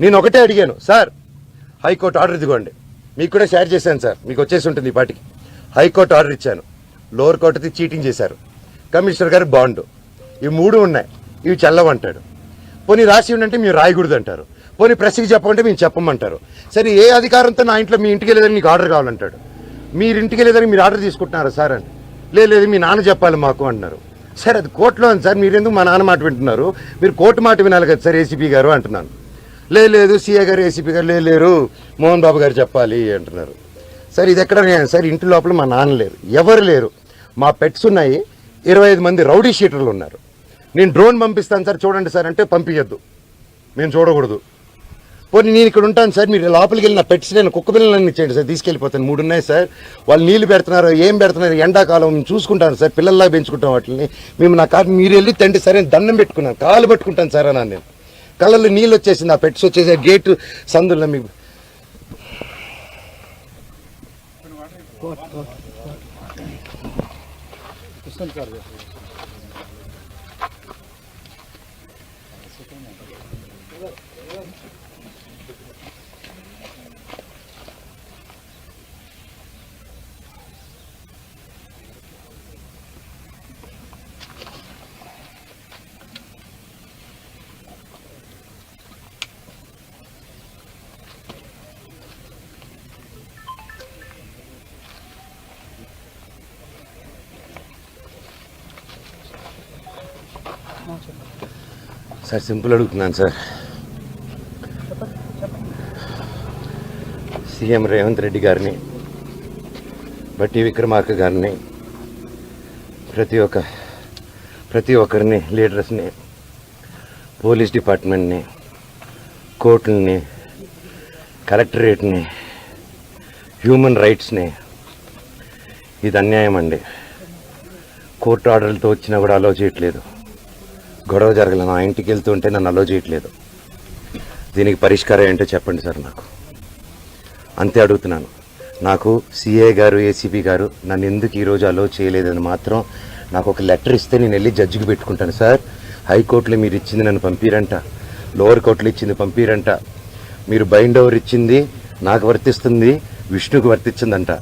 నేను ఒకటే అడిగాను, సార్ హైకోర్టు ఆర్డర్ ఇదిగోండి, మీకు కూడా షేర్ చేశాను సార్, మీకు వచ్చేసి ఉంటుంది ఈ పాటికి. హైకోర్టు ఆర్డర్ ఇచ్చాను, లోవర్ కోర్టుది చీటింగ్ చేశారు, కమిషనర్ గారు బాండు, ఇవి 3 ఉన్నాయి, ఇవి చల్లవంటాడు. పోనీ రాసి ఉండంటే మీరు రాయకూడదు అంటారు, పోనీ ప్రెస్కి చెప్పమంటే మేము చెప్పమంటారు. సరే ఏ అధికారంతో నా ఇంట్లో మీ ఇంటికి వెళ్ళేదని మీకు ఆర్డర్ కావాలంటాడు. మీరు ఇంటికి వెళ్ళేదని మీరు ఆర్డర్ తీసుకుంటున్నారా సార్ అని. లేదు మీ నాన్న చెప్పాలి మాకు అంటున్నారు. సార్ అది కోర్టులో ఉంది సార్, మీరు ఎందుకు మా నాన్న మాట వింటున్నారు, మీరు కోర్టు మాట వినాలి కదా సార్ ఏసీపీ గారు అంటున్నాను. లేదు సీఏ గారు ఏసీపీ గారు లేరు, మోహన్ బాబు గారు చెప్పాలి అంటున్నారు. సార్ ఇది ఎక్కడ సార్, ఇంటి లోపల మా నాన్న లేరు, ఎవరు లేరు, మా పెట్స్ ఉన్నాయి, 25 మంది రౌడీ షీటర్లు ఉన్నారు. నేను డ్రోన్ పంపిస్తాను సార్ చూడండి సార్ అంటే పంపించద్దు, మేము చూడకూడదు. పోనీ నేను ఇక్కడ ఉంటాను సార్, మీరు లోపలికి వెళ్ళిన పెట్స్ నేను కుక్క పిల్లలన్నీ ఇచ్చేయండి సార్, తీసుకెళ్ళిపోతాను. 3 ఉన్నాయి సార్, వాళ్ళు నీళ్లు పెడుతున్నారు, ఏం పెడుతున్నారు, ఎండాకాలం చూసుకుంటాను సార్, పిల్లల్లా పెంచుకుంటాం వాటిని. మేము నా కాదు మీరు వెళ్ళి తండ్రి సరే దండం పెట్టుకున్నాను, కాలు పట్టుకుంటాను సార్ అన్నాను. నేను కళ్ళల్లో నీళ్ళు వచ్చేసింది, ఆ పెట్స్ వచ్చేసి గేటు సందుల్లో మీకు సార్ సింపుల్ అడుగుతున్నాను సార్. సీఎం రేవంత్ రెడ్డి గారిని, బట్టి విక్రమార్క గారిని, ప్రతి ఒక్కరిని, లీడర్స్ని, పోలీస్ డిపార్ట్మెంట్ని, కోర్టుల్ని, కలెక్టరేట్ని, హ్యూమన్ రైట్స్ని, ఇది అన్యాయం అండి. కోర్టు ఆర్డర్లతో వచ్చినా కూడా అలో చేయట్లేదు, గొడవ జరగలేదు, నా ఇంటికి వెళ్తుంటే నన్ను అలో చేయట్లేదు. దీనికి పరిష్కారం ఏంటో చెప్పండి సార్ నాకు, అంతే అడుగుతున్నాను. నాకు సిఏ గారు ఏసీపీ గారు నన్ను ఎందుకు ఈరోజు అలో చేయలేదని మాత్రం నాకు ఒక లెటర్ ఇస్తే నేను వెళ్ళి జడ్జికి పెట్టుకుంటాను. సార్ హైకోర్టులో మీరు ఇచ్చింది నన్ను పంపిరంట, లోవర్ కోర్టులో ఇచ్చింది పంపిరంట, మీరు బైండ్ ఓవర్ ఇచ్చింది నాకు వర్తిస్తుంది, విష్ణుకు వర్తించిందంట.